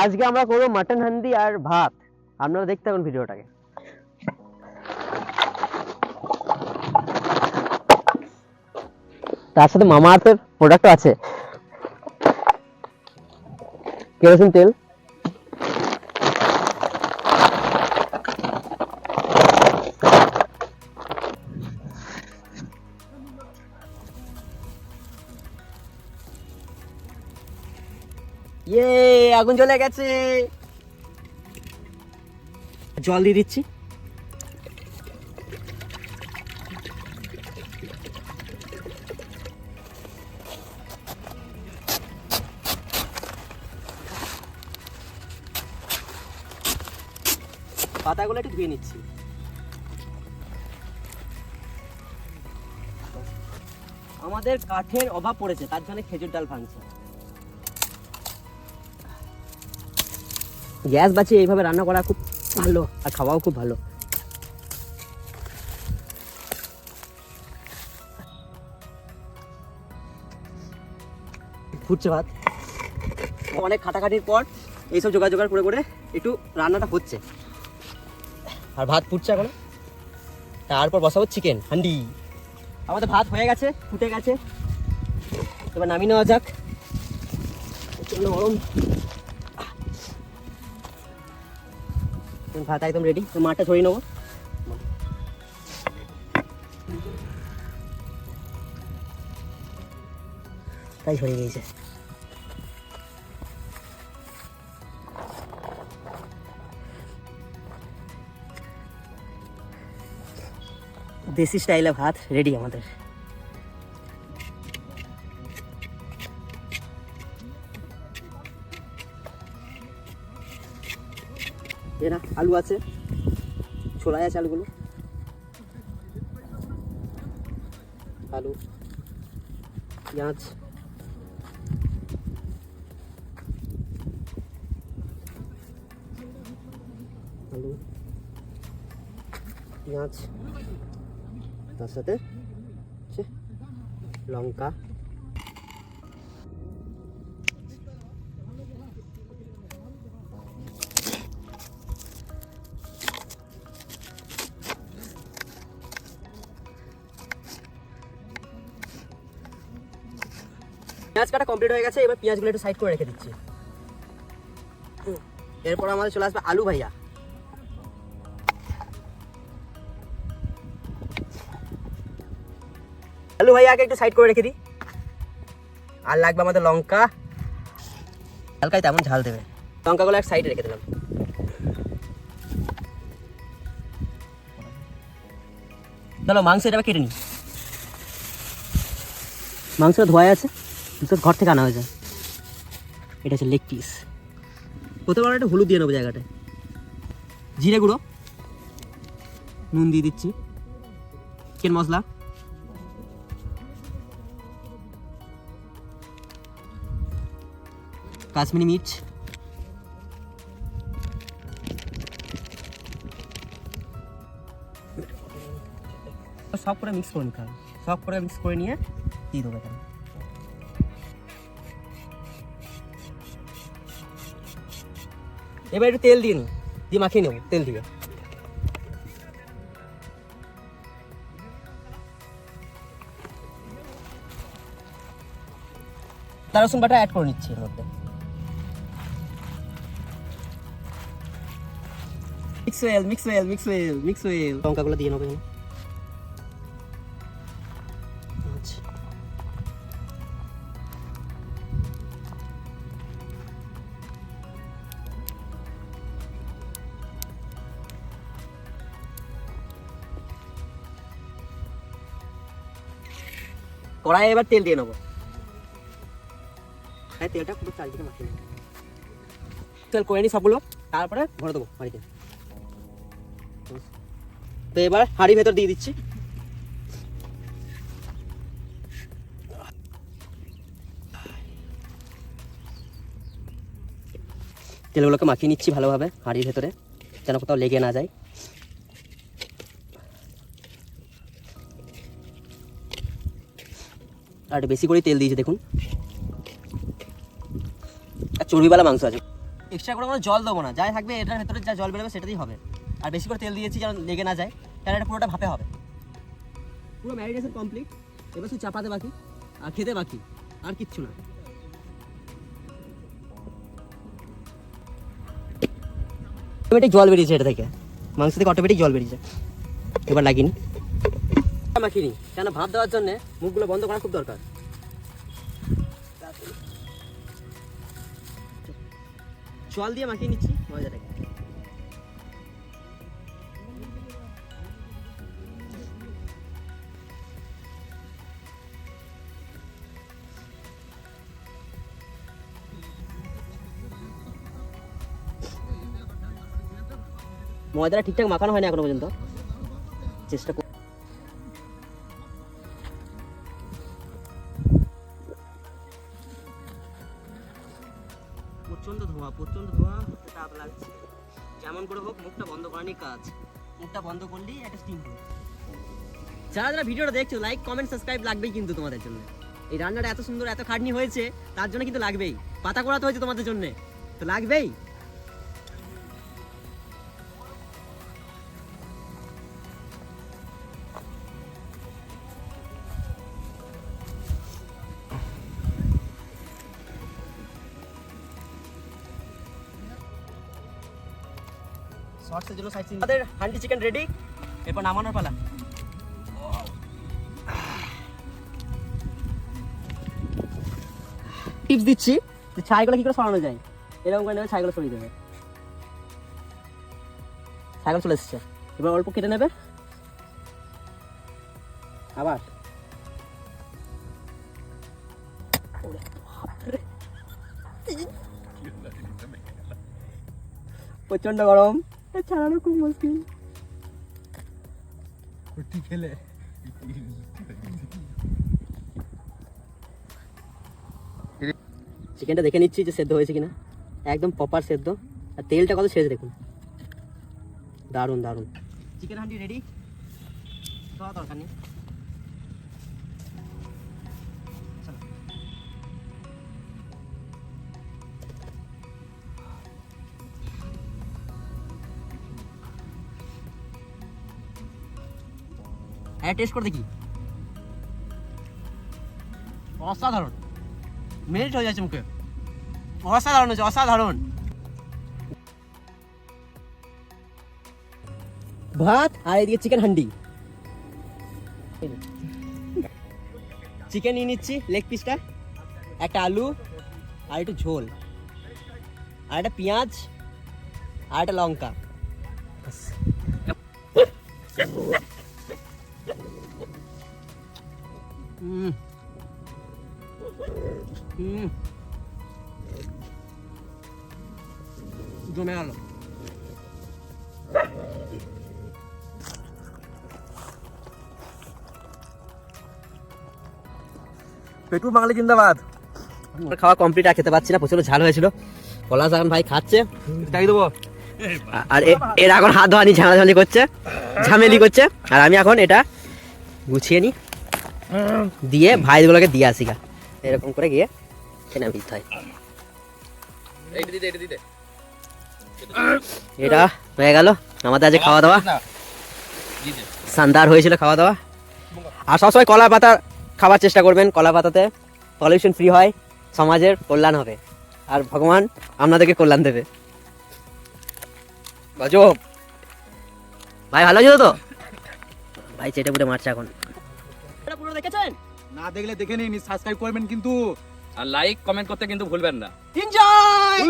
আজকে আমরা করবো মাটন হান্ডি আর ভাত। আপনারা দেখতে থাকুন ভিডিওটাকে। তার সাথে মামা আর্থের প্রোডাক্টও আছে, কেরোসিন তেল। ইয়ে, আগুন জ্বলে গেছে। জল দিয়ে দিচ্ছি। পাতাগুলো একটু ধুয়ে নিচ্ছি। আমাদের কাঠের অভাব পড়েছে, তার জন্য খেজুর ডাল ভাঙছে। গ্যাস বাঁচিয়ে এইভাবে রান্না করা খুব ভালো, আর খাওয়াও খুব ভালো। ফুটছে ভাত। অনেক খাটাখাটির পর এইসব জোগাড় করে করে একটু রান্নাটা হচ্ছে, আর ভাত ফুটছে এখন। তারপর বসাবো চিকেন হান্ডি। আমাদের ভাত হয়ে গেছে, ফুটে গেছে, এবার নামিয়ে নেওয়া যাক। গরম ভাত একদম রেডি। তো মাঠটা ছড়িয়ে নেবো। তাই ছড়িয়ে গিয়েছে। দেশি স্টাইলে ভাত রেডি আমাদের। এরা আলু আছে, ছোলাই আছে, আলুগুলো আলু পেঁয়াজ, আলু পেঁয়াজ, তার সাথে লঙ্কা, পেঁয়াজ কাটা কমপ্লিট হয়ে গেছে। এবার পেঁয়াজগুলো একটু সাইড করে রেখে দিচ্ছি। এরপর আমাদের চলে আসবে আলু ভাইয়া। আলু ভাইয়াকে একটু সাইড করে রেখে দিই। আর লাগবে আমাদের লঙ্কা, হালকাই তেমন ঝাল দেবে। লঙ্কাগুলো এক সাইডে রেখে দিলাম। চলো মাংস এটা কেটে নিই। মাংসটা ধোয়া আছে, ঘর থেকে আনা হয়েছে। এটা হচ্ছে লেগ পিস। প্রথমবার একটা হলুদ দিয়ে নেবো জায়গাটায়, জিরে গুঁড়ো, নুন দিয়ে দিচ্ছি, চিকেন মশলা, কাশ্মীরি মির্চ, সব করে মিক্স করে নিতে হবে। সব করে মিক্স করে নিয়ে দিয়ে দেবো এখানে। এবার একটু তেল দিয়ে নিই, দিয়ে মাখিয়ে নেব তেল দিয়ে। আদা রসুন বাটা অ্যাড করে নিচ্ছি এর মধ্যে। Mix well. লঙ্কাগুলো দিয়ে নেবো এখানে। কড়াইয়ে এবার তেল দিয়ে নেবো। হ্যাঁ, তেলটা পুরো চারিদিকে মাখিয়ে নেবো। তেল করে নিই সবগুলো, তারপরে ভরে দেবো হাঁড়িতে। তো এবার হাঁড়ি ভেতর দিয়ে দিচ্ছি। তেলগুলোকে মাখিয়ে নিচ্ছি ভালোভাবে হাঁড়ির ভেতরে, যেন কোথাও লেগে না যায়। আর একটু বেশি করে তেল দিয়েছি দেখুন। আর চর্বিওয়ালা মাংস আছে। এক্সট্রা করে কোনো জল দেবো না, যাই থাকবে এটার ভেতরে যা জল বেরোবে সেটাতেই হবে। আর বেশি করে তেল দিয়েছি যেন লেগে না যায়, কারণ এটা পুরোটা ভাপে হবে। পুরো ম্যারিনেশন কমপ্লিট, এবার শুধু চাপাতে বাকি আর খেতে বাকি, আর কিচ্ছু না। অটোমেটিক জল বেরিয়েছে এটা থেকে, মাংস থেকে অটোমেটিক জল বেরিয়েছে। এবার লাগিনি মাখিনি, কেন ভাপ দেওয়ার জন্য মুখগুলো বন্ধ করা খুব দরকার। জল দিয়ে মাখিয়ে নিচ্ছি ময়দাটাকে। ময়দাটা ঠিকঠাক মাখানো হয়নি এখনো পর্যন্ত, চেষ্টা কর। প্রচন্ড ধোয়া, তাপ লাগছে। যেমন করে হোক মুখটা বন্ধ করারই কাজ, মুখটা বন্ধ করলেই একটা স্টিম হবে। যারা যারা ভিডিওটা দেখছো, লাইক কমেন্ট সাবস্ক্রাইব লাগবেই কিন্তু তোমাদের জন্য। এই রান্নাটা এত সুন্দর, এত খাটনি হয়েছে, তার জন্য কিন্তু লাগবেই। পাতা করাতে হয়েছে তোমাদের জন্য, তো লাগবেই। শর্টসের জন্য সাইড সিন। আমাদের হান্ডি চিকেন রেডি, এরপর নামানোর পালা। টিপস দিচ্ছি যে ছাইগুলো কি করে সরানো যায়। এরকম করে নেবে, ছাইগুলো সরিয়ে দেবে। ছাইগুলো চলে এসছে, এবার অল্প কেটে নেবে। আবার প্রচন্ড গরম, ছাড়ানো খুব মুশকিল। খেলে চিকেনটা দেখে নিচ্ছি যে সেদ্ধ হয়েছে কিনা, একদম প্রপার সেদ্ধ। আর তেলটা কত শেষ দেখুন, দারুণ দারুণ। চিকেন হান্ডি রেডি, খাওয়া দরকার নেই। হ্যাঁ, টেস্ট করে দেখি। অসাধারণ, মেল্ট হয়ে যাচ্ছে মুখে, অসাধারণ হচ্ছে, অসাধারণ। ভাত আর এদিকে চিকেন হান্ডি। চিকেন নিয়ে নিচ্ছি, লেগ পিসটা, একটা আলু আর একটু ঝোল, আর একটা পেঁয়াজ আর একটা লঙ্কা। জমে গেল। পেটু বাঙালি জিন্দাবাদ। খাওয়া কমপ্লিট, আর খেতে পাচ্ছি না, প্রচুর ঝাল হয়েছিল। পলাশ এখন ভাই খাচ্ছে, তাই দেবো। আর এরা এখন হাত ধোয়ানি ঝামেলি করছে। আর আমি এখন এটা গুছিয়ে নি, দিয়ে ভাইগুলোকে দিয়ে আসি গা। এরকম করে গিয়ে খেয়ে দিতে হয়। এটা হয়ে গেল আমাদের আজ খাওয়া দাওয়া। শানদার হয়েছিল খাওয়া দাওয়া। আর সবসময় কলা পাতা খাবার চেষ্টা করবেন, কলা পাতাতে পলিউশন ফ্রি হয়, সমাজের কল্যাণ হবে, আর ভগবান আপনাদেরকে কল্যাণ দেবে। গজব ভাই, ভালো আছো তো ভাই? চেটে পুটে মারছে এখন। পুরো দেখেছেন? না দেখলে দেখে নিন, সাবস্ক্রাইব করবেন কিন্তু, আর লাইক কমেন্ট করতে কিন্তু ভুলবেন না। এনজয়।